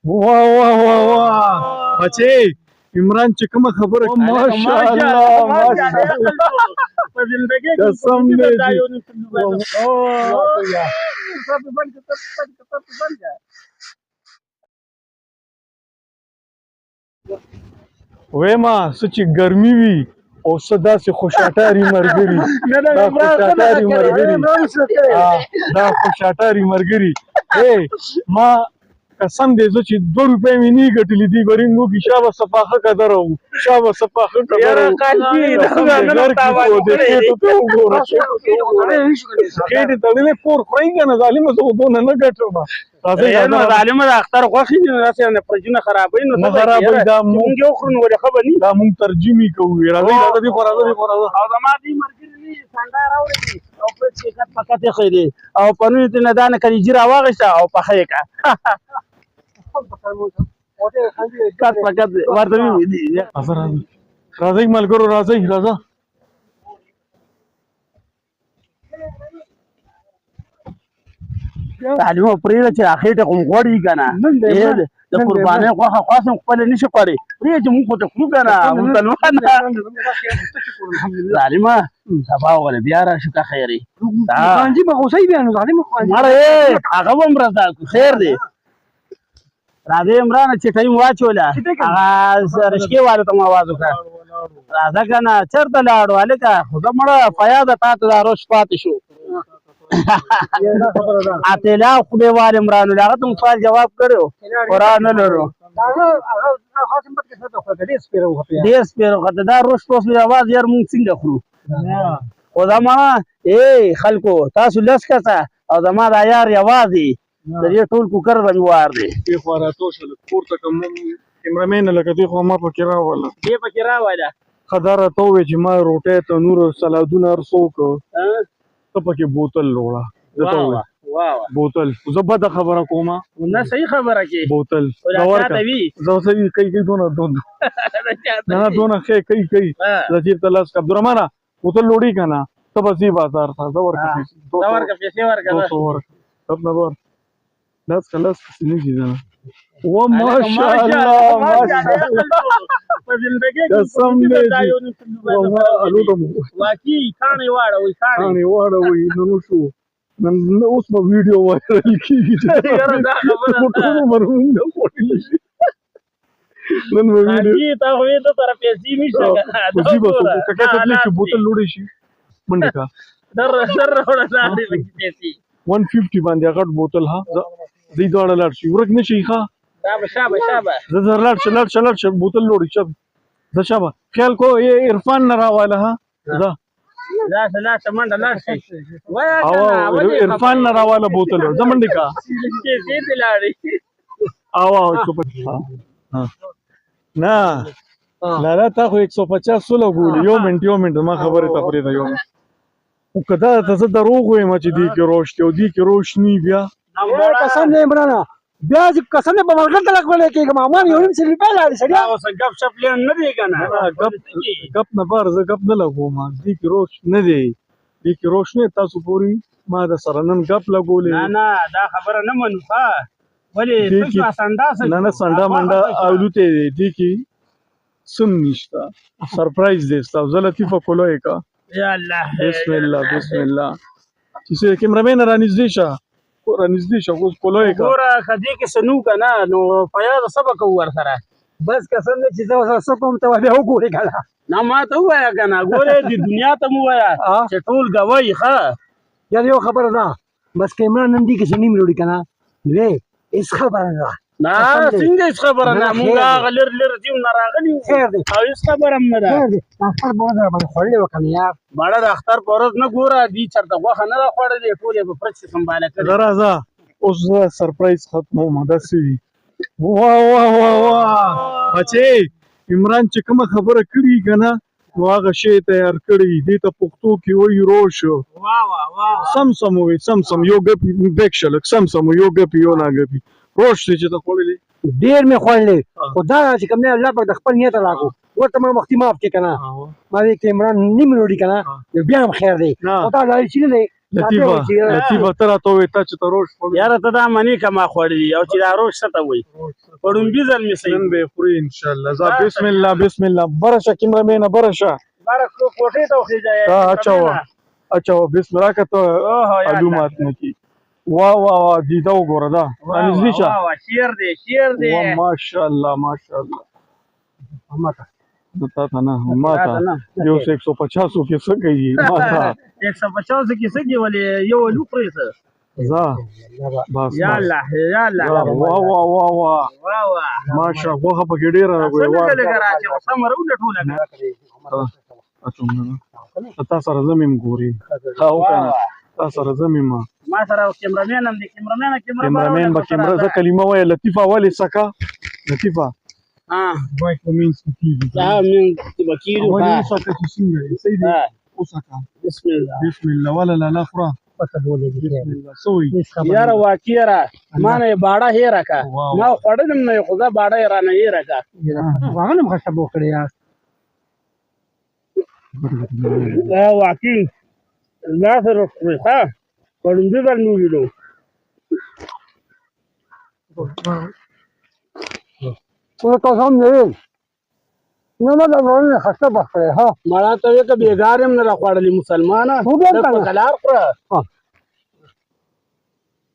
واه واه واه واه بچې عمران چې کومه خبره ماشاءالله ماشاءالله په زندګۍ کې قسم دې دا یو نه وېما څه چې ګرمي وي او څه داسې خوشاټاري مرګري دا خوشاټاري مرګري دا خوشاټاري مرګري ما قسم دې زه چې 2 روپۍ مې نه ګټلې دي برین نو کې شابه صفاخه قدر او شابه صفاخه قدر او کېټې تړلې پور خورئ که نه ظالمه زه خو دونه نه ګټم ظالمه د اختر خوښې دي نو داسې نه فرجونه خرابوي نو نه خرابوي دا مونږ یې وخورو نو ولې ښه به ني دا مونږ ترجمې کوو راځئ راځه دې خوا راځه دې خوا راځه او زما دې ملګري دي سنډا راوړی دي او پس یې کټ په کټ ایښی دی او پنون یې ترېنه دا نه کلیجي راواغېسته او پخه یې کړه کټ په کټ ورته مې دي راځئ ملګرو راځئ راځه تعلیمه پرېږده چې راخېټه خو م غوړي که نه د قربانۍ غوښه خاص هم خپله نه شي خوړی پرېږده چې مونږ خو ته خورو که نه مسلمان ظالمه سبا وغله بیا راشو که خیر یې مړه هغه به هم رضا خیر دی راځئ عمرانه چې ټایم واچوله هغه رشکې والو ته مو اواز وکړه راځه که نه چېرته لاړو هلکه خو زه مړه په یاده تا ته دا روش پاتې شو اطلاع خدای وال عمران الله هغه ته مو سوال جواب کړی خو را نه لرو ډېر سپېر وخته دا روش پوس مې اواز یار مونږ څنګه خورو خو زما خلکو تاسو لس کسه او زما دا یار یوازې د دې ټول کوکر به مې وار دی دې خوا راتوشله پورته کړم کیمرامین لکه دې خوا ما پکې راوله دې پکې راوله ښه دا راته ووایه چې ما روټۍ تنور سلادونه هر څه وکړه ته پکې بوتل وړه بوتل زه بده خبره کومه نه صحیح خبره کې بوتل زه ورکړه کوي دونه نه دونه ښې کوي زه چېرته لاس کړه عبدالرحمانه بوتل لوړي که نه ته به ځې بازار ته زه ورکړه پیسې ورکړه لاس که لاس کسې نه دي نه و ماشاءالله قسم دې واقعي کاڼې واړوئ کاڼې واړوئ نو شو نن اوس به ویډیو وایرل کېږي چې ټول عمر مونږ نه خوړلی شي نن به ویډیو تا خو یې ده سره پیسې نشته که تکلیف شي بوتل لوړی شي منډه کا در راوړه لاندې پکې پیسې 150 باندې غټ بوتل ها دوی دواړه لاړ شي ورک نه شي ښه شابه زه لاړ شه بوتل لوړی شه زه شابه خیال کو عرفان نه راواله ها زه لاشه منډه لاړ شي عرفان نه راواله بوتل زه منډې کا پیسې دې لاړې چوپ نه لالا تا خو 150 سوله ګولي یو منټ ما خبرې ته پرېږده یو منټ خو که دا ته زه دروغ وایم چې دې کې روش دی او دې کې روش نی بیا قسم دی عمرانه بیا چې قسم دی په ملګرته لږ ولی کېږم ما یو نیم سل روپۍ لاړې سړیا اوس ګپ شپ لین نه دی که نه ګپ نه بار زه ګپ نه لګوم دې کې روش نه دی دې کې روش نه تاسو پورې ما د سره نن ګپ لګولې نه دا خبره نه منو ښه ولې نه سنډا منډا اولوتې دی دې کې سم نشته سرپرایز دی ستا زه لطیفه کولوی کا یا الله بسم الله چې کیمرامین رانږدې شه اوس کولوی کا ګوره که دې کې څه نو که نه نو په یاده څه به کوو ورسره بس قسم دی چې زه څه کوم ته بیا وګورې که نه نه ما ته ووایه که نه ګورې د دنیا ته مو ووایه چې ټول ګوئ ښه یار یو خبره ده بس که عمران نن دې کې څه نیم وروړي که نه وې هېڅ خبره نه نه څنګه هېڅ خبره نه مونږ هغه لر ځیو نه راغلي وو خیر دی او هېڅ خبره هم نه ده اختر په ورځ راباندې خوړلې وه که نه یار مړه د اختر په ورځ نه ګوره دوی چېرته غوښه نه ده خوړلې ټول یې په فرج کې سنباله کړې راځه اوس زه سرپرایز ختموم داسې وي واه بچې عمران چې کومه خبره کړي که نه نو هغه شی تیار کړی دې ته پښتو کې وایي روش سم وایي یو ګپي بیک شه لږ سم یو ګپي یو ناګپي روش دی چې ته خوړلی ډېر مې خوړلی خو دا چې کوم دی الله پاک د خپل نیت راکړو ورته ما مختي معاف کړې که نه ما ویې که عمران نیم روډي که نه بیا هم خیر دی خو تا لاړې چې نه دی لطیفه ته راته ووایې تا چې ته روش خوړلی یاره ته دا منی که ما خوړلي او چې دا روش څه ته وایي په ړومبي ځل مې صحیح نن به یې خوري انشاءالله ځه بسم الله بسم الله بره شه کیمرامینه بره شه باره کوټې ته وخېږه اچوه بسم الله که ته الو مات نه کي واه واه واه دیده وګوره دا نږدې شه شیر دی شیر دی ماشاءالله ماشاءالله تا ته نه ما ته یو 150 کې څه کوي ما ته 150 کې څه کوي ولې یو الو خورې څه ځه بس یا الله یا الله واه واه واه واه واه ماشا غوښه پکې ډېره راغوي تا سره زه مې ګوري تا سره زه مې ما سره کیمرامین هم دی کیمرامین به کیمرا زه کلمه وایه لطیفه ولې سکه لطیفه وای په مینس کې کېږي ولې وسکه چې څنګه یې صحیح دی وسکه بسم الله ولا لا لا خوره یاره واقعي یاره ما نه یې باړه هېره که ما خوړلم نه یې خو زه باړه یې رانه هېره که هغه هم خشب وکړی یار واقعي دا سره خورې ښه په ړومبي ځل مې ولیدو تاسو هم نه نه نه دا ورونه خسته بخره ها مړه ته وې که بېګار هم نه راخوړلي مسلمانه په کلار خوره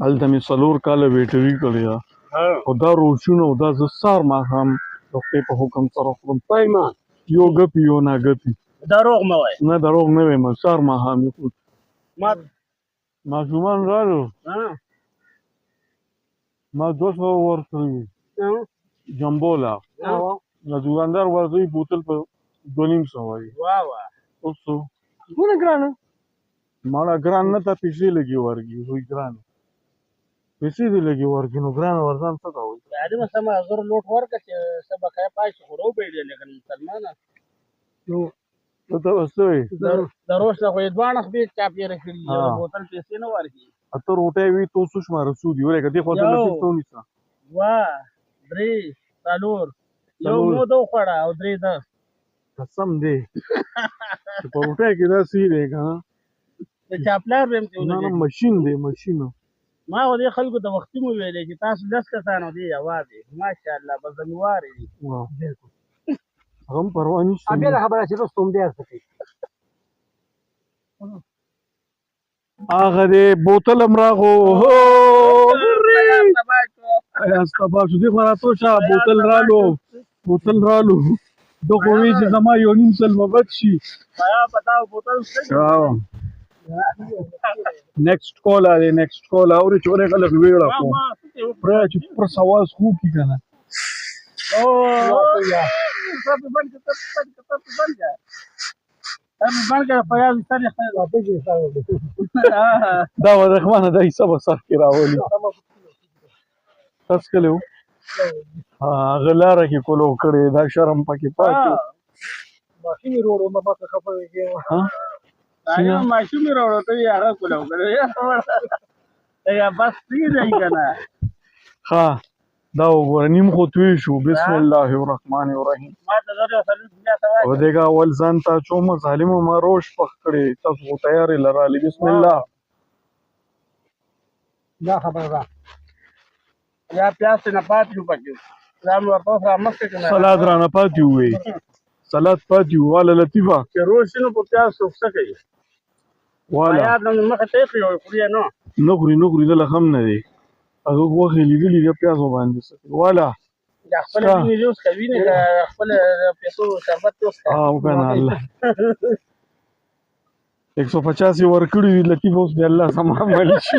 هلته مې 4 کاله ویټري کړې ده خو دا روچونه او دا زه سهار ماښام د خدای په حکم سره خورم یو ګپي یو ناګپي دروغ مه وایه نه دروغ نه وایم سهار ماښام یې خورم ماشومان رالو ما 200 ورکړي جمبولا دوکاندار ورته بوتل په 250 وایي اوسو څونه ګرانه مالا ګران نه ته پیسې لګي ورګي وای ګران پیسې دې لګي ورګي نو ګران ورځان څه دا وایي یادې ما سم زور لوټ ورکړه چې سبقه پای شو خورو به دې لګن مسلمانه نو ته اوسوي دروش له خو دوانه خو چا پیره کړی یو بوتل پیسې نه ورګي اته روټه وی تو سوشما رسودي ورګه دې خو ته لکه ټونی څه وا درې څلور یو مو دو خړه او درې ده قسم دې په روټه کې دا سی دی ښا د چاپلار بهم ته نه ماشين دی ماشين ما و دې خلکو د وختي مو ویلې چې تاسو 10 کسانو دی یوازې ماشاءالله بزنوار دي واه بالکل هم پروا نشته ابي له خبره چې رستم دې ارسته هغه دې بوتل امراغو هو استبا شو دې خراتو شه بوتل رالو د خو وی چې زما یو نیم سل مبد شي بتاو بوتل نیکسٹ کال آره نیکسٹ کال اورې چې ورې خلک ویړه کو پر چې پر سواز خو کی کنه او سب بند پیاز ستاره دا ورخمانه د حساب صح کې راولي تاسو کلو غلاره کې کولو کړي دا شرم پکې پاتې ماشین روړو ما پاتې خپويږي ها دا ماشین روړو ته یې هغه کولو کړي یا بس دې دی کنه ها دا وګور نیم خو توی شو بسم الله الرحمن الرحیم ما ته زړه سلام بیا سوال او دغه اول ځان ته چوم ظالم ما روش پخ کړي تاسو تیار لرالي بسم الله دا خبره ده یا پیاس نه پاتې پکې ځان ورته سره مخکې کنه سلاد را نه پاتې وي سلاد پاتې واله لطیفه چې روش نو په پیاس څه کوي والا یا نو مخه ته خوري نو خوري د لخم نه دی هغه وخت لیدلی د پیاز باندې والا دا خپل دې یوز کوي نه خپل پیسو شربت یوز کوي کنه الله 150 ورکړي لطیف اوس دی الله سم عمل شي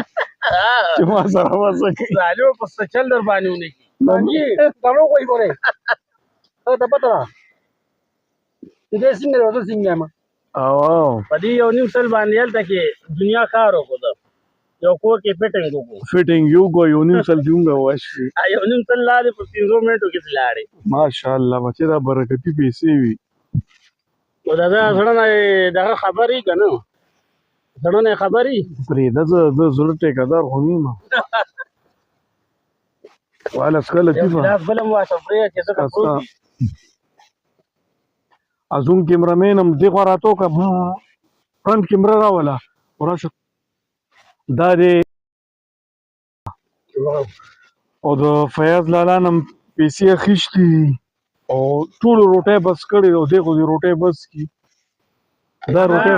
چې ما سره وځي زالو په چل در باندې ونی باندې تاسو کوی ګوره ته پته دې څنګه ما او په دې یو نیم سل باندې هلته کې دنیا کار وکړو یو کور کې فټینګ یو کو یو نیم سل دیونګه واشي یو نیم سل لارې په 300 منټو کې تلاړې ماشاءالله بچی دا برکتی پیسې وي او دا سره دا خبرې کنه سره نه خبرې پرې د زړه ټیکدار خونی ما والا سکله تیفا دا بلم واسه پرې چې څه کوي ازون کیمرامین هم دی غراتو کا فرنٹ کیمرا راولا وراشه دا دی او د فیاض لالا نم پیسې اخیستې دي او ټولو روټۍ بس کړې او دی خو دې روټۍ بس کړي دا روټۍ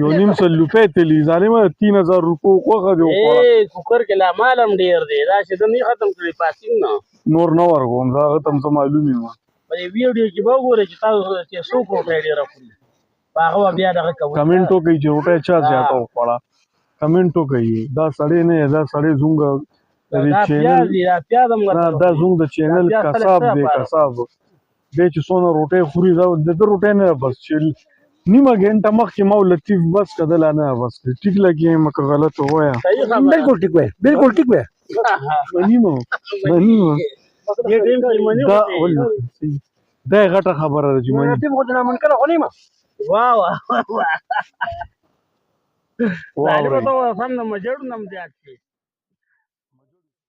1.5 روپۍ تلي ظالمه 3000 روپو خوښه دې وخوړه کوکر کې لا مال هم ډېر دی دا چې زه نه ختم کړی پاسینګ نه نور نه ورکوم دا هغه ته هم څه معلوم یم په دې ویډیو کې به وګورئ چې تاسو چې څوک روټۍ ډېره خوري په هغه به بیا دغه کوئ کمنټ وکړئ چې روټۍ چا زیاته وخوړه کمنټ وکړئ دا سړی نه دی دا سړی زموږ د دې چینل نه دا زموږ د چینل کساب دی کساب دی چې څونه روټۍ خوري دا د ده روټۍ نه ده بس چې نیمه ګنټه مخکې ما لطیف بس کدله نه بس ټیک لګي یم که غلط ووایم بالکل ټیک وای بالکل ټیک وای منیمه دا دا غټه خبره ده چې مني لطیف خو د نامنکر خو نه یم واه ظالمه ته سم نه مجړ نم زیات شي